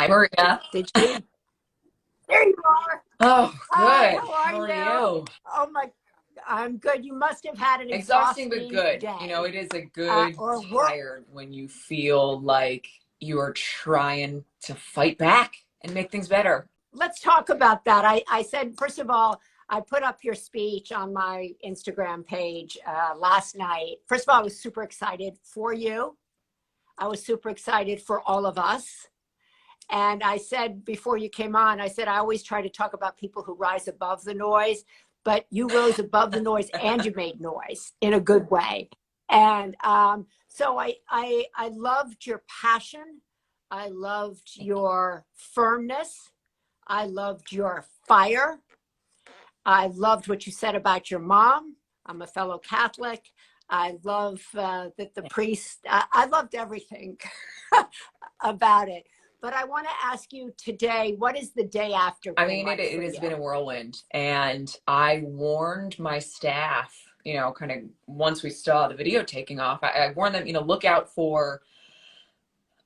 Hi, Maria. Did you? There you are. Oh, Hi, good. how are How are you? you? Oh my, I'm good. You must have had an Exhausting but exhausting good. day It is a good or work. tired when you feel like you are trying to fight back and make things better. Let's talk about that. I said, first of all, I put up your speech on my Instagram page last night. First of all, I was super excited for you. I was super excited for all of us. And I said before you came on, I said, I always try to talk about people who rise above the noise, but you rose above the noise and you made noise in a good way. And so I loved your passion. I loved your firmness. I loved your fire. I loved what you said about your mom. I'm a fellow Catholic. I love that the priest, I loved everything about it. But I want to ask you today, what has the day after I been mean, like it for has you? been a whirlwind. And I warned my staff, kind of once we saw the video taking off, I warned them, look out for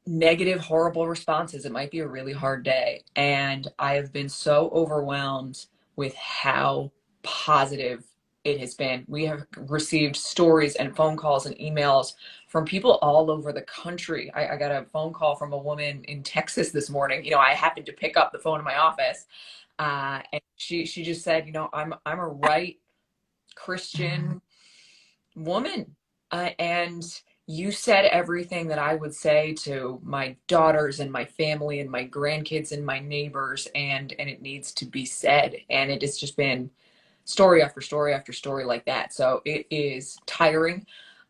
negative, horrible responses. It might be a really hard day. And I have been so overwhelmed with how positive it has been. We have received stories and phone calls and emails from people all over the country. I got a phone call from a woman in Texas this morning. I happened to pick up the phone in my office. And she just said, I'm a right Christian woman. And you said everything that I would say to my daughters and my family and my grandkids and my neighbors, and it needs to be said. And it has just been story after story after story like that. So it is tiring,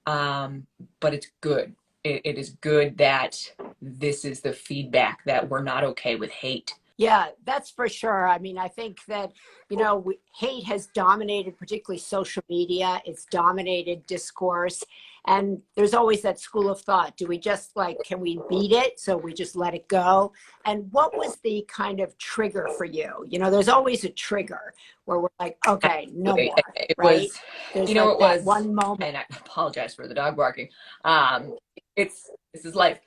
but it's good. It is good that this is the feedback that we're not okay with hate. Yeah, that's for sure. I mean, I think that, hate has dominated, particularly social media. It's dominated discourse. And there's always that school of thought. Do we just can we beat it? So we just let it go. And what was the kind of trigger for you? There's always a trigger where we're like, okay, no more, It right? was, There's like it that was, one moment. and I apologize for the dog barking. This is life.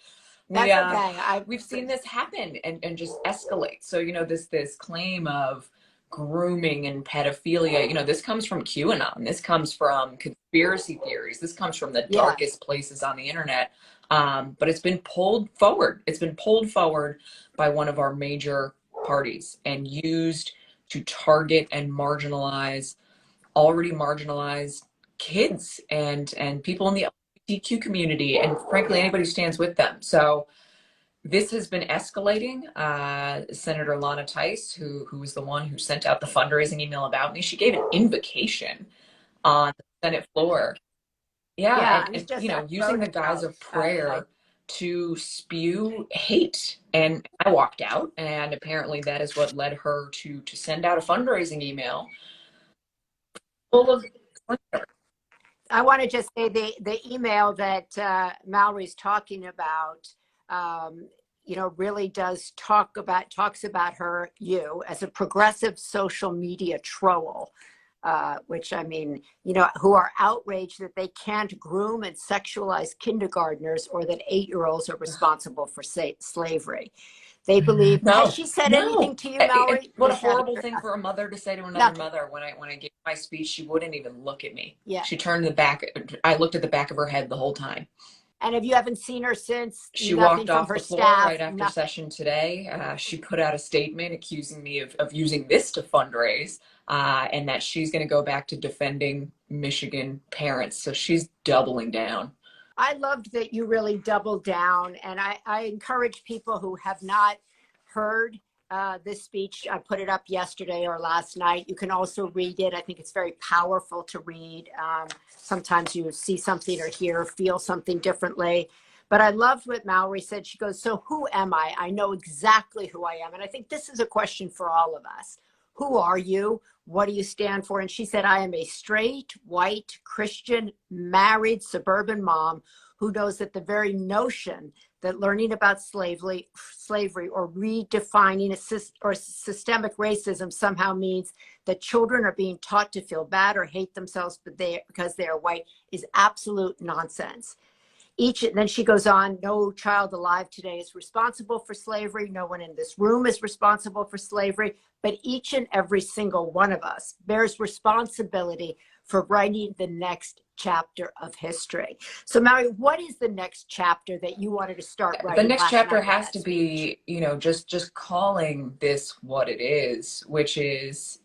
we That's uh okay. we've seen this happen and just escalate. So this claim of grooming and pedophilia, this comes from QAnon, this comes from conspiracy theories, this comes from the Yeah. darkest places on the internet. But it's been pulled forward by one of our major parties and used to target and marginalize already marginalized kids and people in the LGBTQ community, and frankly, Yeah. anybody who stands with them. So this has been escalating. Senator Lana Tice, who was the one who sent out the fundraising email about me, she gave an invocation on the Senate floor. Yeah, Yeah. and I using wrote the guise about of like, prayer to spew hate. And I walked out, and apparently that is what led her to send out a fundraising email full of. I want to just say the email that Mallory's talking about, really does talks about you as a progressive social media troll, which I mean, who are outraged that they can't groom and sexualize kindergartners or that 8-year-olds are responsible for slavery. They believe. Has No, she said no. anything to you, And Mallory? what a Is that horrible thing for a mother to say to another nothing? mother. When I gave my speech, she wouldn't even look at me. Yeah. She turned the back. I looked at the back of her head the whole time. And if you haven't seen her since, She nothing walked from off her the floor staff, right after nothing. session today. She put out a statement accusing me of using this to fundraise, and that she's going to go back to defending Michigan parents. So she's doubling down. I loved that you really doubled down. And I encourage people who have not heard this speech. I put it up yesterday or last night. You can also read it. I think it's very powerful to read. Sometimes you see something or hear, feel something differently. But I loved what Mallory said. She goes, so who am I? I know exactly who I am. And I think this is a question for all of us. Who are you? What do you stand for? And she said, I am a straight, white, Christian, married, suburban mom who knows that the very notion that learning about slavery or redefining or systemic racism somehow means that children are being taught to feel bad or hate themselves because they are white is absolute nonsense. then she goes on, no child alive today is responsible for slavery. No one in this room is responsible for slavery, but each and every single one of us bears responsibility for writing the next chapter of history. So Mallory, what is the next chapter that you wanted to start The writing next last chapter night with has that to speech? be, just calling this what it is, which is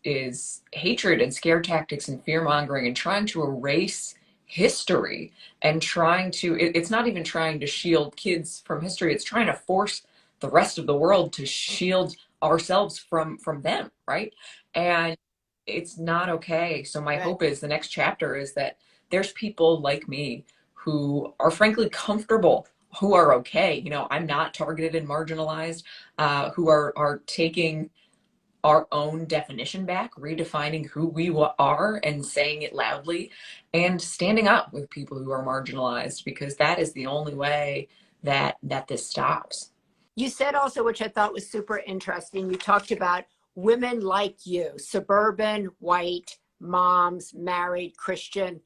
hatred and scare tactics and fear mongering and trying to erase history and trying to it's not even trying to shield kids from history, it's trying to force the rest of the world to shield ourselves from them, right? And it's not okay. So my Right. hope is the next chapter is that there's people like me who are frankly comfortable, who are okay. I'm not targeted and marginalized, who are taking our own definition back, redefining who we are and saying it loudly, and standing up with people who are marginalized, because that is the only way that this stops. You said also, which I thought was super interesting, you talked about women like you, suburban, white, moms, married, Christian,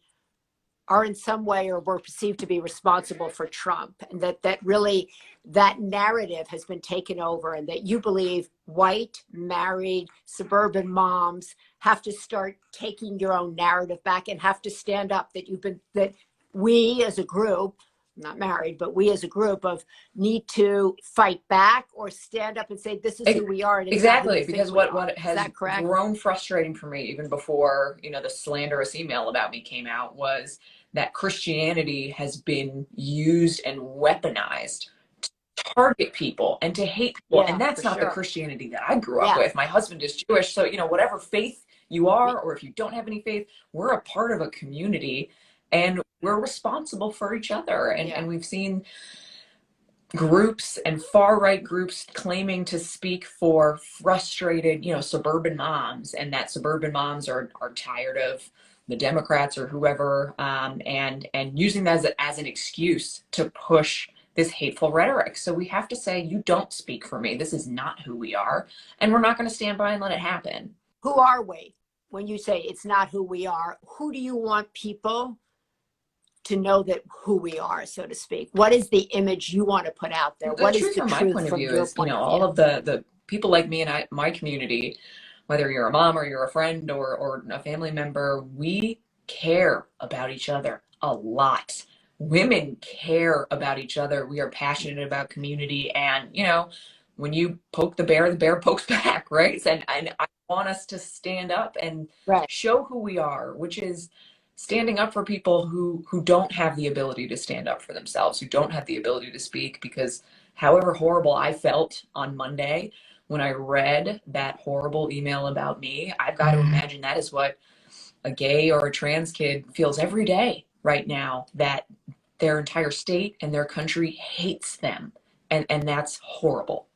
are in some way or were perceived to be responsible for Trump, and that really that narrative has been taken over, and that you believe white, married, suburban moms have to start taking your own narrative back and have to stand up, that we as a group, not married, but we as a group of need to fight back or stand up and say, this is who we are and it's not who Exactly, you think because we what are. Is has that correct? grown frustrating for me, even before the slanderous email about me came out, was that Christianity has been used and weaponized to target people and to hate people, and Yeah, for that's not the sure. Christianity that I grew up Yeah. with. My husband is Jewish, so whatever faith you are, or if you don't have any faith, we're a part of a community, and we're responsible for each other. And Yeah. and we've seen groups and far right groups claiming to speak for frustrated, suburban moms, and that suburban moms are tired of the Democrats or whoever, and using that as an excuse to push this hateful rhetoric. So we have to say, you don't speak for me. This is not who we are, and we're not going to stand by and let it happen. Who are we? When you say it's not who we are, who do you want people to know that who we are, so to speak? What is the image you want to put out there? The What is truth the from my truth point of from view your is, point of all view? of the people like me and my community, whether you're a mom or you're a friend or a family member, we care about each other a lot. Women care about each other. We are passionate about community. And, when you poke the bear pokes back, right? And I want us to stand up and Right. show who we are, which is standing up for people who don't have the ability to stand up for themselves, who don't have the ability to speak. Because however horrible I felt on Monday when I read that horrible email about me, I've got to imagine that is what a gay or a trans kid feels every day right now, that their entire state and their country hates them. And that's horrible.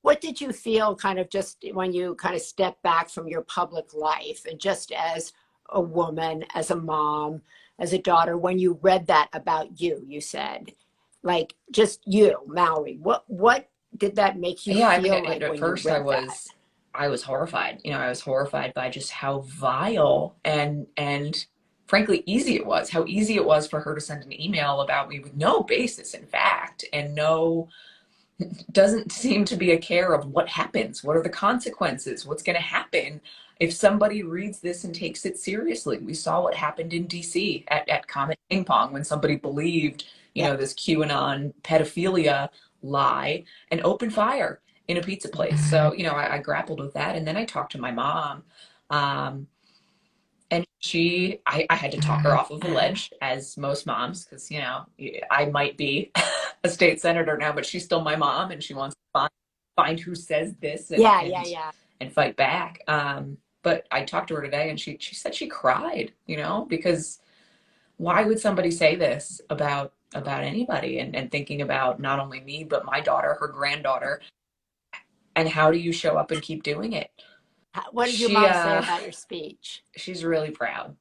What did you feel kind of just when you kind of step back from your public life and just as a woman, as a mom, as a daughter, when you read that about you, you said, like just you, Mallory, what did that make you Yeah, I mean, feel at, like at when you first I read that? was I was horrified. I was horrified by just how vile and frankly easy it was. How easy it was for her to send an email about me with no basis in fact, and no, doesn't seem to be a care of what happens, what are the consequences, what's going to happen if somebody reads this and takes it seriously. We saw what happened in DC at Comet Ping Pong when somebody believed, Yeah. this QAnon pedophilia lie and opened fire in a pizza place. So, I grappled with that. And then I talked to my mom. Um, and I had to talk her off of the ledge, as most moms, because, I might be a state senator now, but she's still my mom, and she wants to find who says this and Yeah, yeah, and yeah. and fight back. But I talked to her today, and she said she cried, because why would somebody say this about anybody, and thinking about not only me but my daughter, her granddaughter, and how do you show up and keep doing it? What did your She mom say about your speech? she's really proud.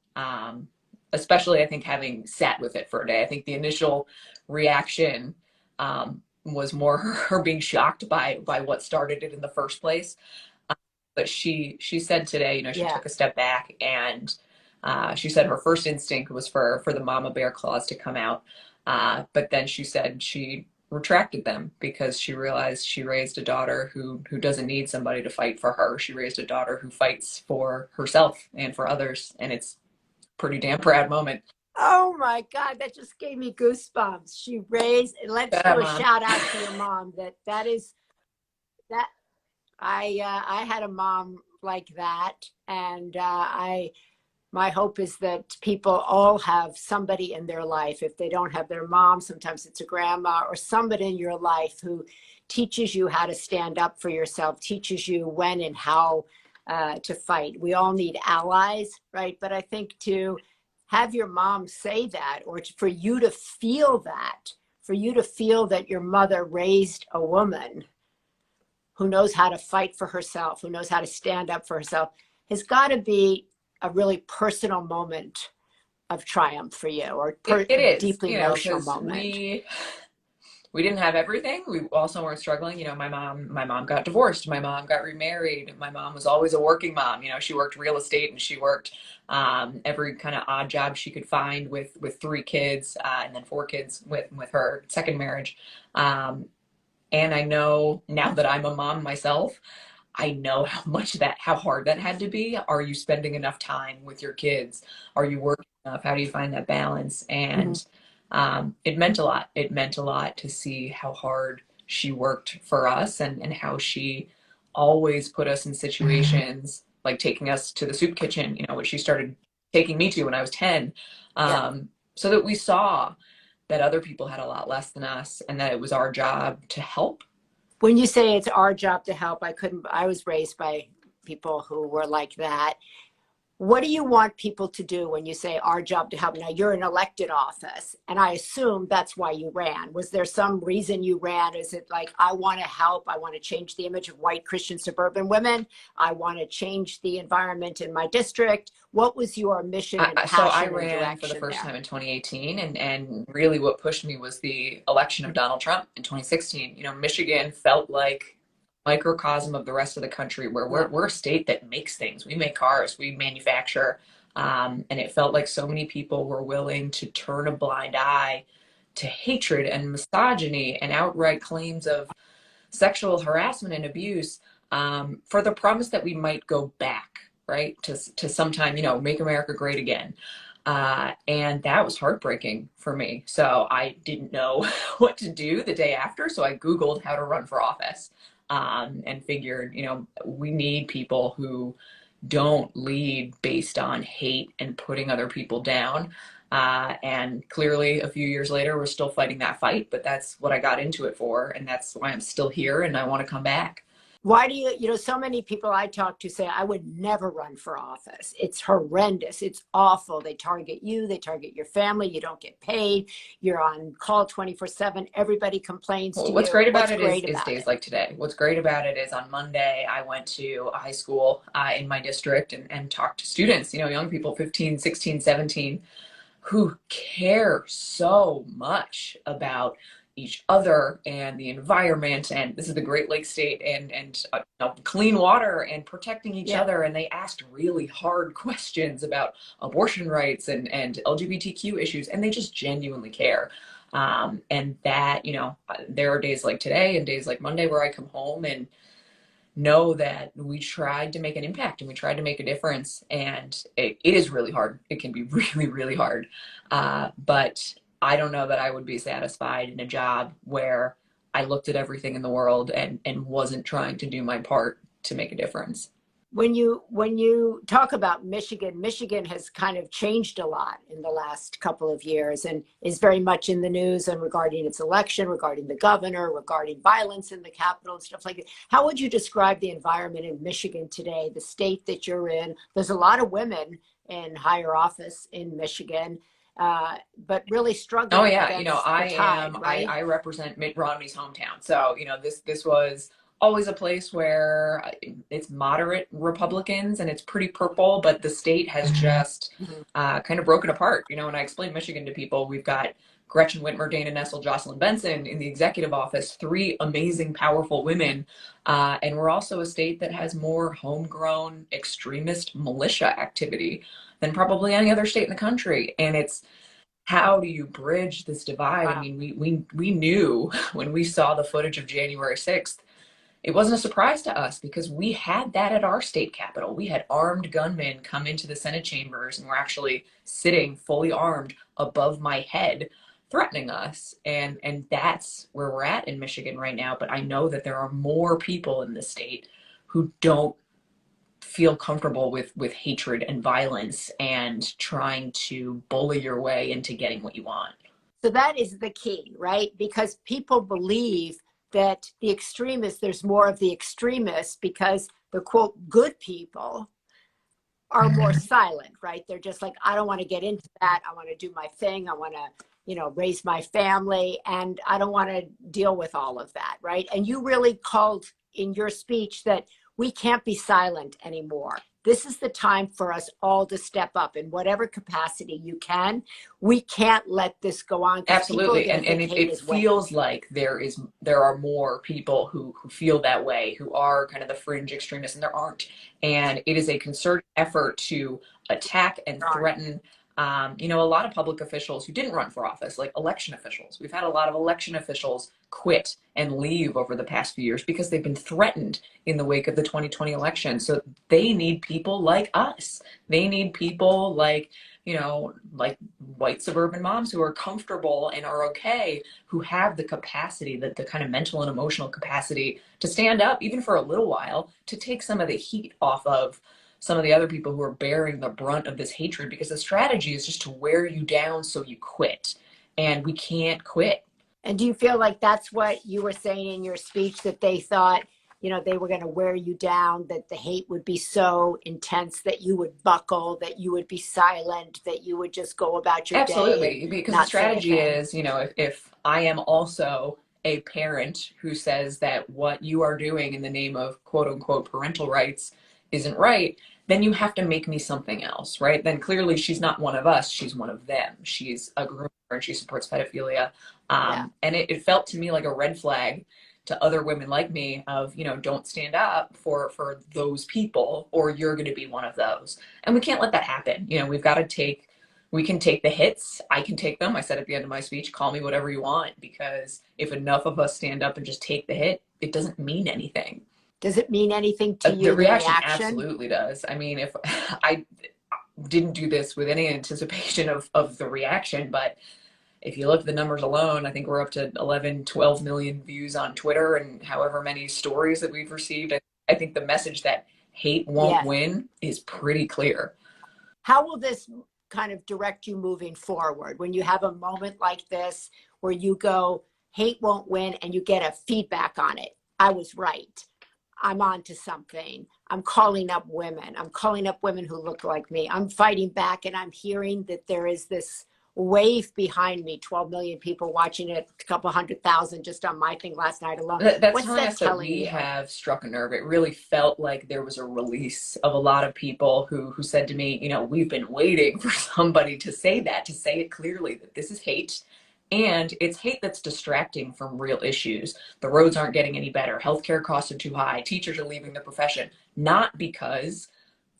Especially I think having sat with it for a day. I think the initial reaction was more her being shocked by what started it in the first place. But she said today, she Yeah. took a step back, and she said her first instinct was for the mama bear claws to come out. But then she said she retracted them because she realized she raised a daughter who doesn't need somebody to fight for her. She raised a daughter who fights for herself and for others, and it's a pretty damn proud moment. Oh my God, that just gave me goosebumps. She raised, let's Yeah, do a mom. shout out to your mom. That is that I had a mom like that, and I my hope is that people all have somebody in their life. If they don't have their mom, sometimes it's a grandma or somebody in your life who teaches you how to stand up for yourself, teaches you when and how to fight. We all need allies, right? But I think to have your mom say that, or for you to feel that, for you to feel that your mother raised a woman who knows how to fight for herself, who knows how to stand up for herself, has got to be a really personal moment of triumph for you, or It is, deeply you know, emotional because moment. we didn't have everything. We also weren't struggling. You know, my mom got divorced. My mom got remarried. My mom was always a working mom. You know, she worked real estate and she worked every kind of odd job she could find with three kids and then four kids with her second marriage. Um, and I know now that I'm a mom myself, I know how hard that had to be. Are you spending enough time with your kids? Are you working enough? How do you find that balance? Mhm. And it meant a lot. It meant a lot to see how hard she worked for us and how she always put us in situations like taking us to the soup kitchen, you know, which she started taking me to when I was 10, Yeah. so that we saw that other people had a lot less than us and that it was our job to help. When you say it's our job to help, I was raised by people who were like that. What do you want people to do when you say our job to help? Now, you're in elected office, and I assume that's why you ran. Was there some reason you ran? Is it like, I want to help, I want to change the image of white Christian suburban women, I want to change the environment in my district? What was your mission and So I passion and ran for the direction first there? time in 2018, and really what pushed me was the election of Donald Trump in 2016. You know, Michigan felt like a microcosm of the rest of the country, where Yeah. we're a state that makes things. We make cars, we manufacture, and it felt like so many people were willing to turn a blind eye to hatred and misogyny and outright claims of sexual harassment and abuse, for the promise that we might go back, right, to sometime, you know, make America great again. And that was heartbreaking for me. So I didn't know what to do the day after. So I Googled how to run for office, and figured, you know, we need people who don't lead based on hate and putting other people down. And clearly, a few years later, we're still fighting that fight, but that's what I got into it for. And that's why I'm still here and I want to come back. Why do you, so many people I talk to say, I would never run for office. It's horrendous. It's awful. They target you, they target your family. You don't get paid. You're on call 24/7. Everybody complains Well, to what's you. great about What's it great is about days it? like today. What's great about it is on Monday, I went to a high school in my district and talked to students, you know, young people, 15, 16, 17, who care so much about each other and the environment. And this is the Great Lakes state, and you know, clean water and protecting each Yeah. other. And they asked really hard questions about abortion rights and LGBTQ issues, and they just genuinely care. And that, you know, there are days like today and days like Monday where I come home and know that we tried to make an impact and we tried to make a difference. And it is really hard. It can be really, really hard. But I don't know that I would be satisfied in a job where I looked at everything in the world and wasn't trying to do my part to make a difference. When you talk about Michigan, Michigan has kind of changed a lot in the last couple of years and is very much in the news and regarding its election, regarding the governor, regarding violence in the Capitol and stuff like that. How would you describe the environment in Michigan today, the state that you're in? There's a lot of women in higher office in Michigan, but really Oh struggling yeah, you know, against the tide, right? I represent Mitt Romney's hometown. So, you know, this was always a place where it's moderate Republicans and it's pretty purple, but the state has just Mhm. kind of broken apart. You know, when I explain Michigan to people, we've got Gretchen Whitmer, Dana Nessel, Jocelyn Benson in the executive office, three amazing, powerful women. And we're also a state that has more homegrown extremist militia activity than probably any other state in the country. And it's how do you bridge this divide? I Wow. mean, we knew when we saw the footage of January 6th, it wasn't a surprise to us because we had that at our state capitol. We had armed gunmen come into the Senate chambers and were actually sitting fully armed above my head, threatening us. And that's where we're at in Michigan right now. But I know that there are more people in the state who don't feel comfortable with hatred and violence and trying to bully your way into getting what you want. So that is the key, right? Because people believe that the extremists, there's more of the extremists because the quote, good people are more silent, right? They're just like, I don't want to get into that. I want to do my thing. I want to, raise my family, and I don't want to deal with all of that, right? And you really called in your speech that we can't be silent anymore. This is the time for us all to step up in whatever capacity you can. We can't let this go on because people are Absolutely. going to And think hate it is winning. feels like there are more people who feel that way, who are kind of the fringe extremists, and there aren't. And it is a concerted effort to attack and threaten a lot of public officials who didn't run for office, like election officials. We've had a lot of election officials quit and leave over the past few years because they've been threatened in the wake of the 2020 election. So they need people like us. They need people like white suburban moms who are comfortable and are okay, who have the capacity, the kind of mental and emotional capacity to stand up, even for a little while, to take some of the heat off of some of the other people who are bearing the brunt of this hatred, because the strategy is just to wear you down so you quit. And we can't quit. And do you feel like that's what you were saying in your speech, that they thought, they were going to wear you down, that the hate would be so intense that you would buckle, that you would be silent, that you would just go about your day and Absolutely, because the not say a strategy thing? is, if I am also a parent who says that what you are doing in the name of quote unquote parental rights isn't right, then you have to make me something else, right? Then clearly she's not one of us, she's one of them. She's a groomer and she supports pedophilia. Yeah. And it felt to me like a red flag to other women like me of, don't stand up for those people or you're going to be one of those. And we can't let that happen. We've got to we can take the hits. I can take them. I said at the end of my speech, call me whatever you want, because if enough of us stand up and just take the hit, it doesn't mean anything. Does it mean anything to The you, the reaction reaction? absolutely does. I mean, if I didn't do this with any anticipation of the reaction, but if you look at the numbers alone, I think we're up to 11, 12 million views on Twitter and however many stories that we've received. I think the message that hate won't Yes. win is pretty clear. How will this kind of direct you moving forward when you have a moment like this where you go, hate won't win, and you get a feedback on it? I was right. I'm on to something. I'm calling up women. I'm calling up women who look like me. I'm fighting back, and I'm hearing that there is this wave behind me, 12 million people watching it, a couple 100,000 just on my thing last night alone. That's What's telling that us that telling we you? have struck a nerve. It really felt like there was a release of a lot of people who said to me, we've been waiting for somebody to say that, to say it clearly, that this is hate. And it's hate that's distracting from real issues. The roads aren't getting any better. Healthcare costs are too high. Teachers are leaving the profession, not because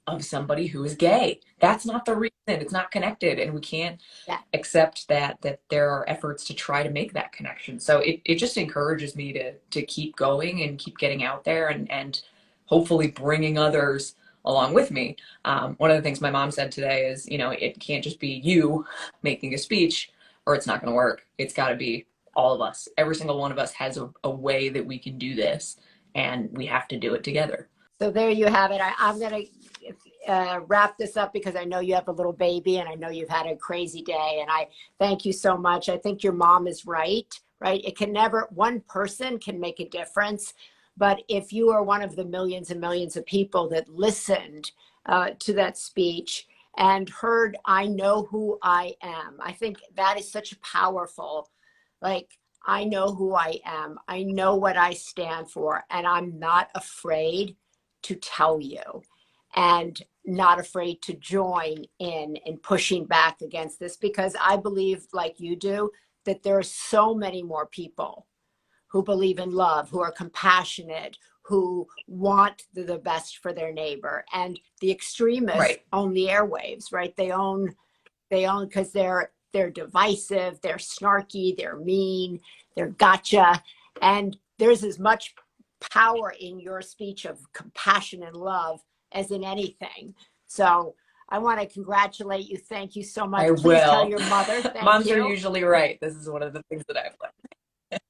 of somebody who is gay. That's not the reason. It's not connected. And we can't Yeah. accept that there are efforts to try to make that connection. So it just encourages me to keep going and keep getting out there and hopefully bringing others along with me. One of the things my mom said today is, it can't just be you making a speech or it's not going to work. It's got to be all of us. Every single one of us has a way that we can do this, and we have to do it together. So there you have it. I'm going to wrap this up because I know you have a little baby and I know you've had a crazy day. And I thank you so much. I think your mom is right, right? It can never, one person can make a difference. But if you are one of the millions and millions of people that listened to that speech and heard, I know who I am, I think that is such a powerful, like, I know who I am. I know what I stand for, and I'm not afraid to tell you, and not afraid to join in pushing back against this, because I believe, like you do, that there are so many more people who believe in love, who are compassionate, who want the best for their neighbor. And the extremists Right. own the airwaves, right? They own because they're they're divisive, they're snarky, they're mean, they're gotcha. And there's as much power in your speech of compassion and love as in anything. So I want to congratulate you. Thank you so I much. Please tell will. your mother thank Moms are you. usually right. This is one of the things that I've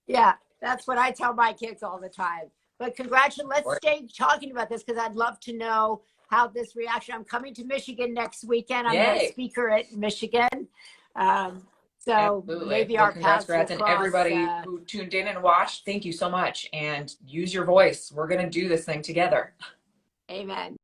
Yeah, that's what I tell my kids all the time. But congratulations. Let's learned. stay talking about this because I'd love to know how this reaction. I'm coming to Michigan next weekend. I'm the Yay. speaker at Michigan. Um, so Absolutely. maybe Well, our congrats, paths will and cross. everybody who tuned in and watched, thank you so much. And use your voice. We're going to do this thing together. Amen.